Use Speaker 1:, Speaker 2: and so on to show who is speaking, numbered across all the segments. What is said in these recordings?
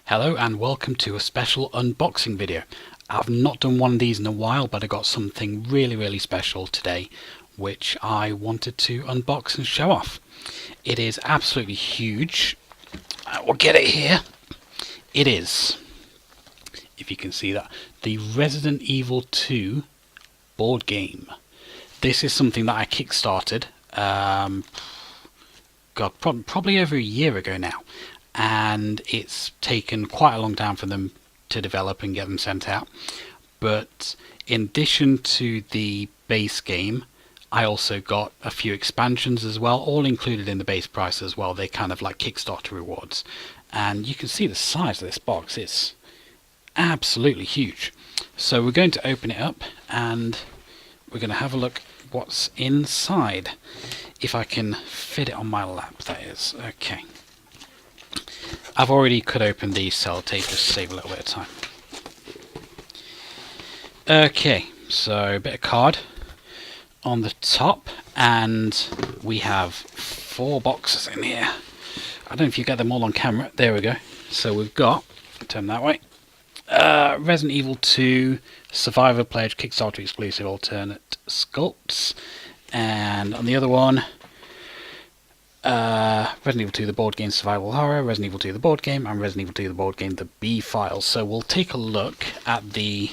Speaker 1: Hello and welcome to a special unboxing video. I've not done one of these in a while, but I got something really special today which I wanted to unbox and show off. It is absolutely huge. We'll get it here. It is, if you can see that, the Resident Evil 2 board game. This is something that I kickstarted probably over a year ago now, and it's taken quite a long time for them to develop and get them sent out. But in addition to the base game, I also got a few expansions as well, all included in the base price as well. They're kind of like Kickstarter rewards, and you can see the size of this box. It's absolutely huge. So we're going to open it up and we're going to have a look what's inside, if I can fit it on my lap, that is. Okay, I've already cut open the sellotape just to save a little bit of time. Okay, so a bit of card on the top, and we have 4 boxes in here. I don't know if you get them all on camera. There we go. So we've got, turn that way, Resident Evil 2 Survivor Pledge Kickstarter exclusive alternate sculpts, and on the other one, Resident Evil 2 the board game survival horror, Resident Evil 2 the board game, and Resident Evil 2 the board game the B files. So we'll take a look at the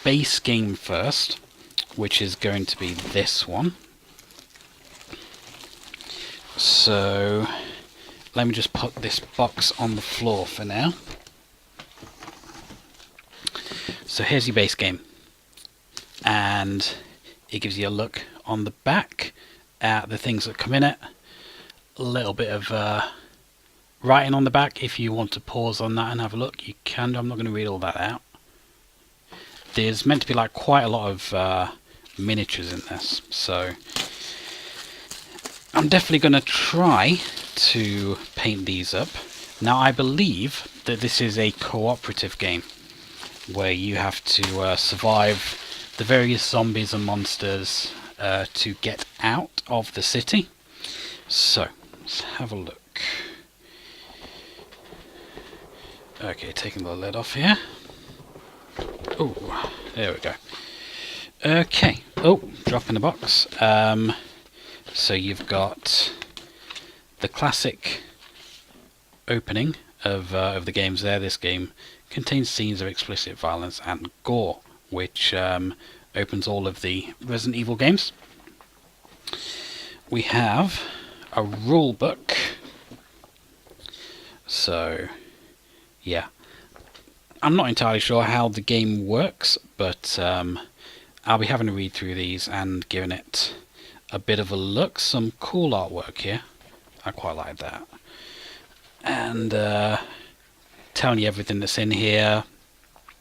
Speaker 1: base game first, which is going to be this one. So let me just put this box on the floor for now. So here's your base game, and it gives you a look on the back at the things that come in it. A little bit of writing on the back. If you want to pause on that and have a look, you can. I'm not going to read all that out. There's meant to be like quite a lot of miniatures in this, so I'm definitely going to try to paint these up. Now I believe that this is a cooperative game where you have to survive the various zombies and monsters to get out of the city. So let's have a look. Okay, taking the lid off here. Oh, there we go. Okay. Oh, drop in the box. So you've got the classic opening of the games there. This game contains scenes of explicit violence and gore, which opens all of the Resident Evil games. We have a rule book. So yeah, I'm not entirely sure how the game works, but I'll be having to read through these and giving it a bit of a look. Some cool artwork here, I quite like that, and telling you everything that's in here,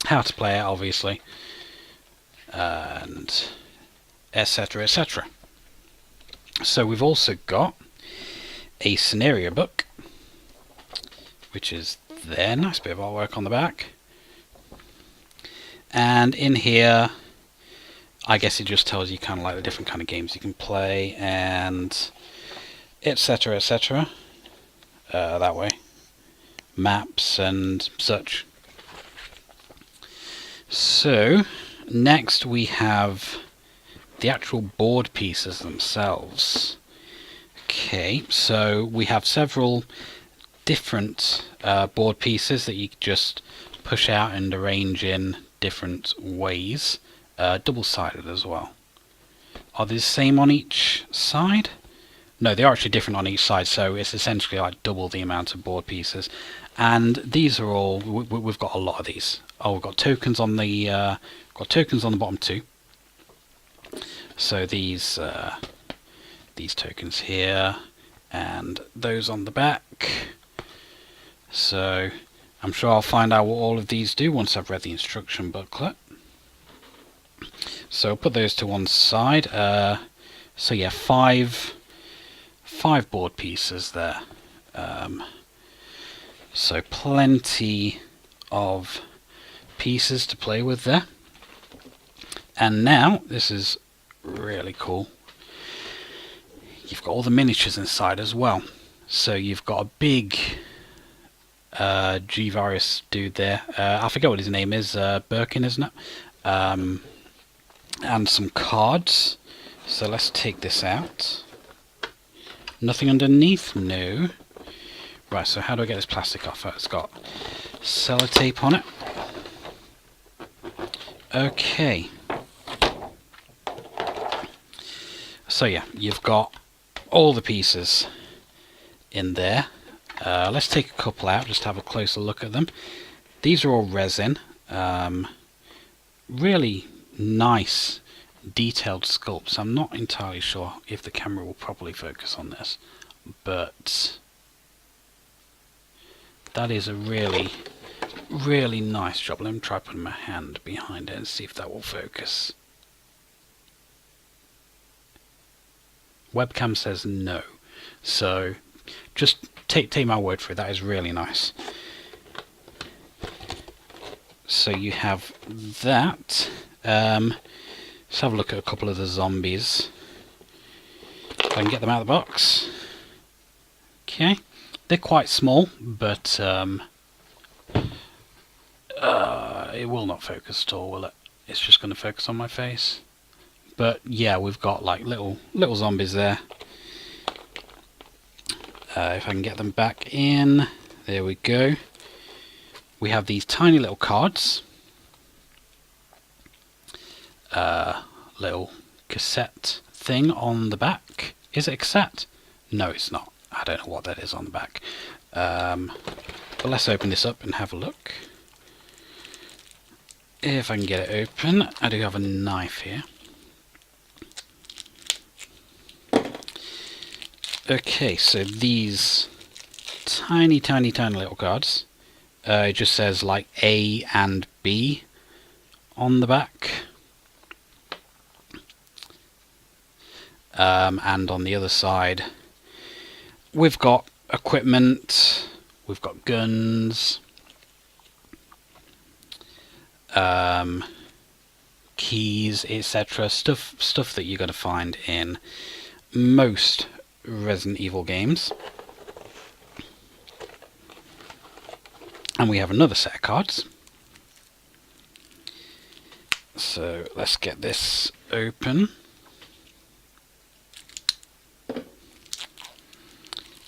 Speaker 1: how to play it obviously, and etc. So we've also got a scenario book, which is there. Nice bit of artwork on the back. And in here, I guess it just tells you kind of like the different kind of games you can play, and etc. That way. Maps and such. So next we have the actual board pieces themselves. Okay, so we have several different board pieces that you just push out and arrange in different ways. Double-sided as well. Are they the same on each side? No, they are actually different on each side, so it's essentially like double the amount of board pieces. And these are all, we've got a lot of these. Oh, we've got tokens on the bottom too. So these tokens here, and those on the back. So I'm sure I'll find out what all of these do once I've read the instruction booklet. So put those to one side. So yeah, five board pieces there. So plenty of pieces to play with there. And now, this is really cool, you've got all the miniatures inside as well. So you've got a big G-Virus dude there. I forget what his name is. Birkin, isn't it? And some cards. So let's take this out. Nothing underneath? No. Right, so how do I get this plastic off? It's got sellotape on it. Okay. So yeah, you've got all the pieces in there. Let's take a couple out, just have a closer look at them. These are all resin. Really nice detailed sculpts. I'm not entirely sure if the camera will properly focus on this, but that is a really nice job. Let me try putting my hand behind it and see if that will focus. Webcam says no, so just take my word for it. That is really nice. So you have that. Let's have a look at a couple of the zombies. If I can get them out of the box. Okay, they're quite small, but it will not focus at all, will it? It's just going to focus on my face. But yeah, we've got like little zombies there. If I can get them back in, there we go. We have these tiny little cards. Little cassette thing on the back. Is it a cassette? No, it's not. I don't know what that is on the back. But let's open this up and have a look. If I can get it open. I do have a knife here. Okay, so these tiny little cards. It just says like A and B on the back. And on the other side, we've got equipment, we've got guns, keys, etc. Stuff that you're going to find in most Resident Evil games. And we have another set of cards. So let's get this open.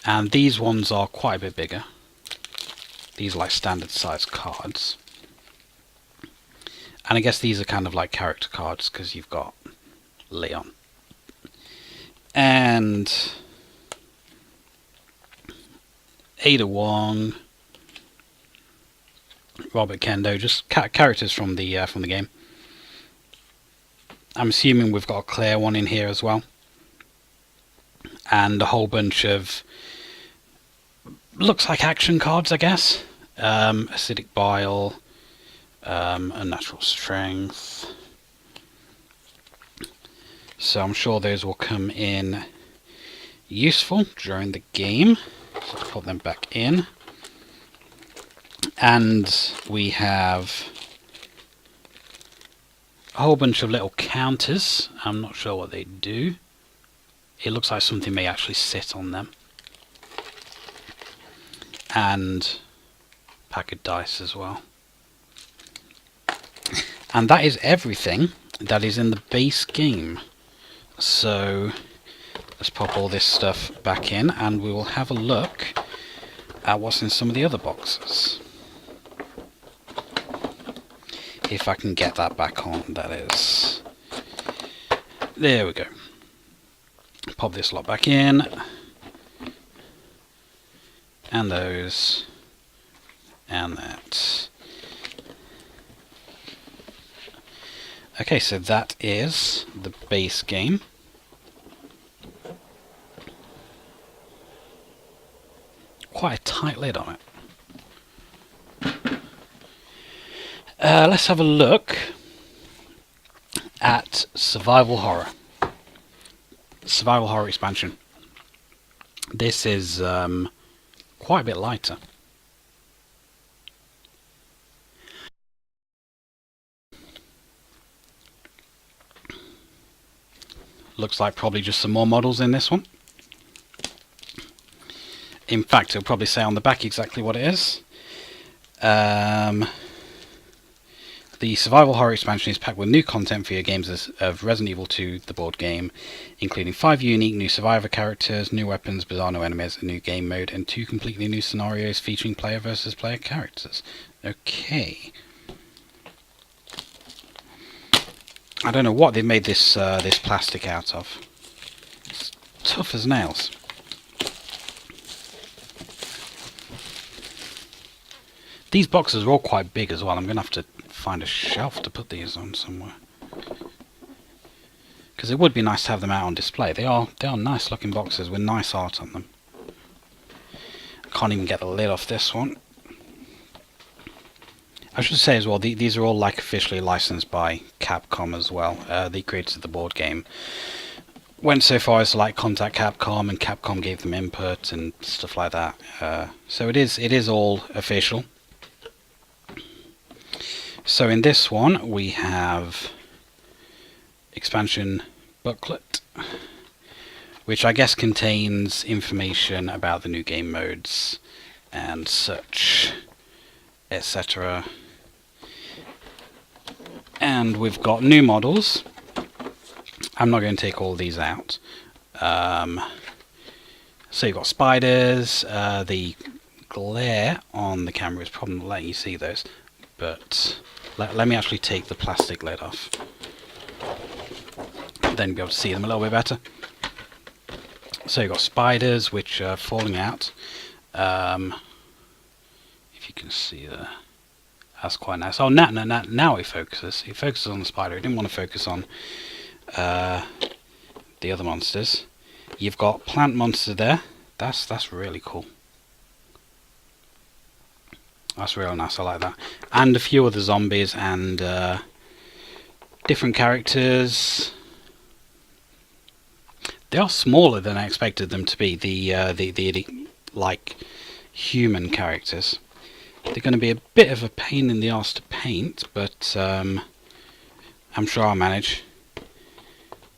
Speaker 1: And these ones are quite a bit bigger. These are like standard size cards. And I guess these are kind of like character cards because you've got Leon. And Ada Wong, Robert Kendo, just characters from the game. I'm assuming we've got a Claire one in here as well. And a whole bunch of, looks like action cards, I guess. Acidic Bile, Unnatural Strength. So I'm sure those will come in useful during the game. So let's put them back in. And we have a whole bunch of little counters. I'm not sure what they do. It looks like something may actually sit on them. And a pack of dice as well. And that is everything that is in the base game. So let's pop all this stuff back in and we will have a look at what's in some of the other boxes. If I can get that back on, that is. There we go. Pop this lot back in. And those. And that. Okay, so that is the base game. Quite a tight lid on it. Let's have a look at Survival Horror. Survival Horror expansion. This is quite a bit lighter. Looks like probably just some more models in this one. In fact, it'll probably say on the back exactly what it is. The survival horror expansion is packed with new content for your games of Resident Evil 2, the board game, including 5 unique new survivor characters, new weapons, bizarre new enemies, a new game mode, and 2 completely new scenarios featuring player versus player characters. Okay. I don't know what they've made this this plastic out of. It's tough as nails. These boxes are all quite big as well. I'm going to have to find a shelf to put these on somewhere, because it would be nice to have them out on display. They are nice looking boxes with nice art on them. I can't even get the lid off this one. I should say as well, these are all like officially licensed by Capcom as well. The creators of the board game went so far as to like contact Capcom, and Capcom gave them input and stuff like that. So it is all official. So in this one we have expansion booklet, which I guess contains information about the new game modes and such, etc. And we've got new models. I'm not going to take all these out. So you've got spiders. The glare on the camera is probably not letting you see those, but let me actually take the plastic lid off. Then you'll be able to see them a little bit better. So you've got spiders which are falling out. If you can see there, that's quite nice. Oh, now it focuses. It focuses on the spider. It didn't want to focus on the other monsters. You've got plant monster there. That's really cool. That's real nice. I like that. And a few other zombies and different characters. They are smaller than I expected them to be. The like human characters. They're going to be a bit of a pain in the arse to paint, but I'm sure I'll manage.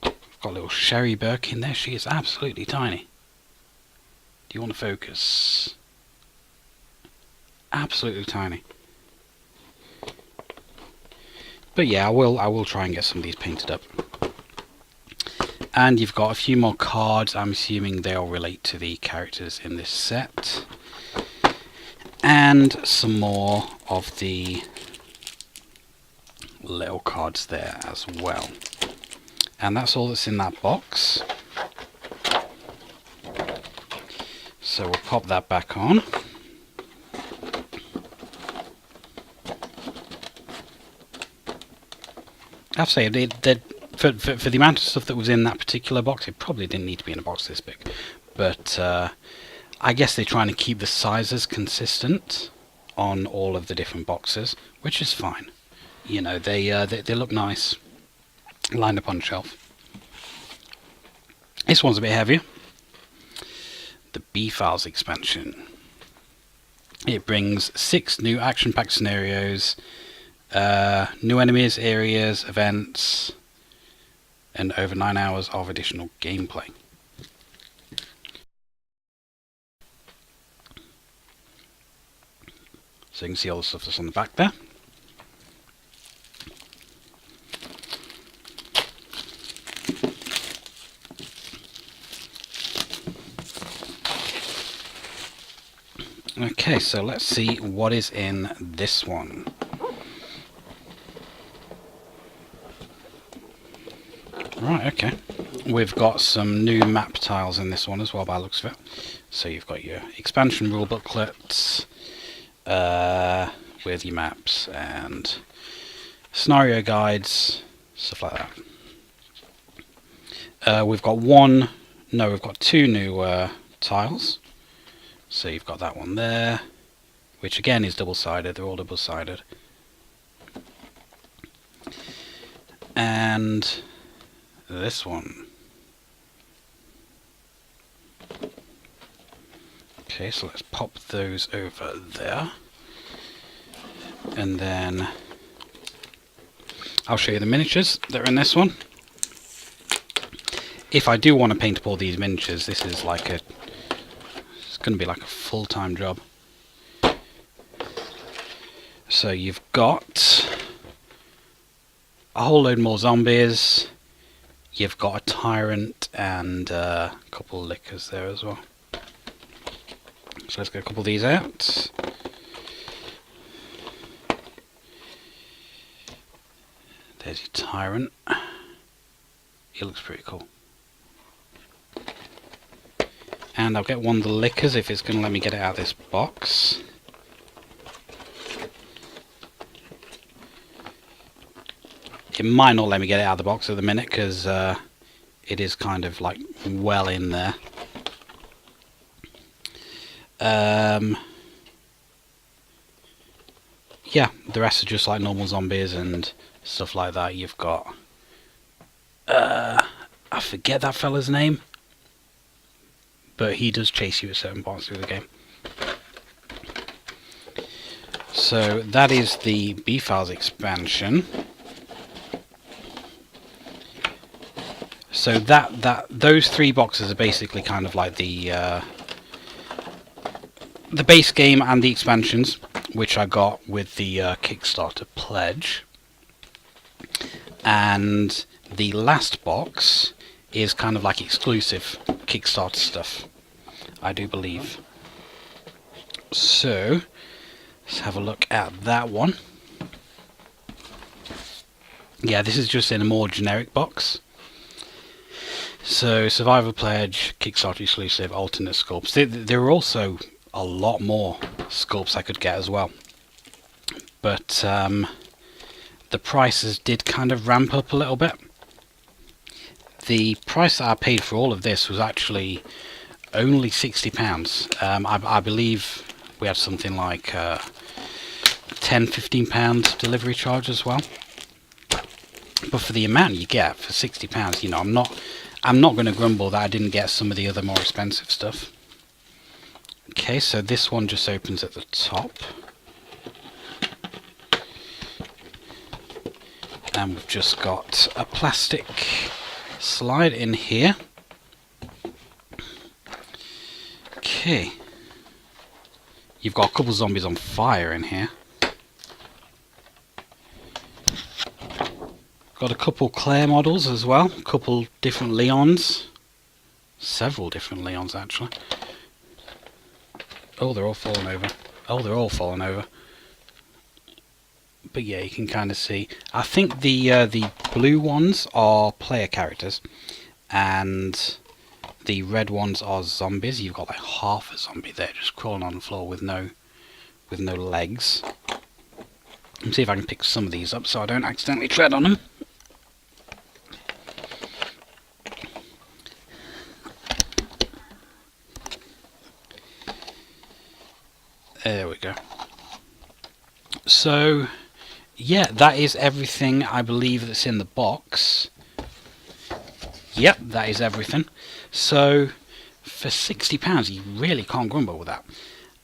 Speaker 1: I've got a little Sherry Birkin there. She is absolutely tiny. Do you want to focus? Absolutely tiny. But yeah, I will try and get some of these painted up. And you've got a few more cards. I'm assuming they all relate to the characters in this set. And some more of the little cards there as well. And that's all that's in that box. So we'll pop that back on. I have to say, for the amount of stuff that was in that particular box, it probably didn't need to be in a box this big. But I guess they're trying to keep the sizes consistent on all of the different boxes, which is fine. You know, they look nice lined up on the shelf. This one's a bit heavier. The B-Files expansion. It brings 6 new action-packed scenarios, new enemies, areas, events, and over 9 hours of additional gameplay. So you can see all the stuff that's on the back there. Okay, so let's see what is in this one. Right, okay. We've got some new map tiles in this one as well by the looks of it. So you've got your expansion rule booklets with your maps and scenario guides, stuff like that. We've got we've got 2 new tiles. So you've got that one there, which again is double-sided. They're all double-sided. And this one. Okay, so let's pop those over there. And then I'll show you the miniatures that are in this one. If I do want to paint up all these miniatures, this is like it's going to be like a full-time job. So you've got a whole load more zombies. You've got a tyrant and a couple of lickers there as well. So let's get a couple of these out. There's your tyrant. He looks pretty cool. And I'll get one of the lickers if it's going to let me get it out of this box. It might not let me get it out of the box at the minute because it is kind of like well in there. Yeah, the rest are just like normal zombies and stuff like that. You've got I forget that fella's name, but he does chase you at certain parts through the game. So that is the B-Files expansion. So those 3 boxes are basically kind of like the base game and the expansions, which I got with the Kickstarter pledge. And the last box is kind of like exclusive Kickstarter stuff, I do believe. So let's have a look at that one. Yeah, this is just in a more generic box. So Survivor pledge, Kickstarter exclusive, alternate sculpts. There are also a lot more sculpts I could get as well, but the prices did kind of ramp up a little bit. The price that I paid for all of this was actually only £60. I believe we had something like £10–15 delivery charge as well. But for the amount you get for £60, you know, I'm not going to grumble that I didn't get some of the other more expensive stuff. Okay, so this one just opens at the top. And we've just got a plastic slide in here. Okay. You've got a couple zombies on fire in here. Got a couple Claire models as well. A couple different Leons. Several different Leons actually. Oh, they're all falling over. Oh, they're all falling over. But yeah, you can kind of see. I think the blue ones are player characters, and the red ones are zombies. You've got like half a zombie there, just crawling on the floor with no legs. Let me see if I can pick some of these up so I don't accidentally tread on them. There we go. So yeah, that is everything I believe that's in the box. Yep, that is everything. So for £60 you really can't grumble with that.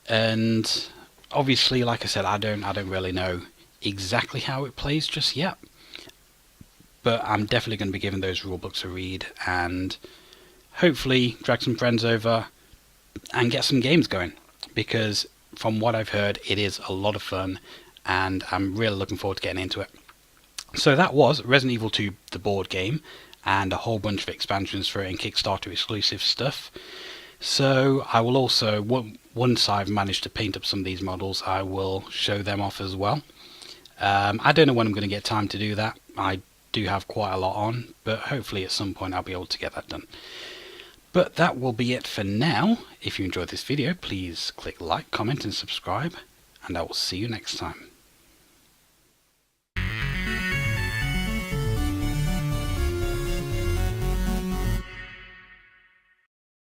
Speaker 1: And obviously, like I said, I don't really know exactly how it plays just yet, but I'm definitely going to be giving those rulebooks a read and hopefully drag some friends over and get some games going, because from what I've heard it is a lot of fun and I'm really looking forward to getting into it. So that was Resident Evil 2 the board game, and a whole bunch of expansions for it and Kickstarter exclusive stuff. So I will also, once I've managed to paint up some of these models, I will show them off as well. I don't know when I'm going to get time to do that. I do have quite a lot on, but hopefully at some point I'll be able to get that done. But that will be it for now. If you enjoyed this video, please click like, comment and subscribe, and I will see you next time.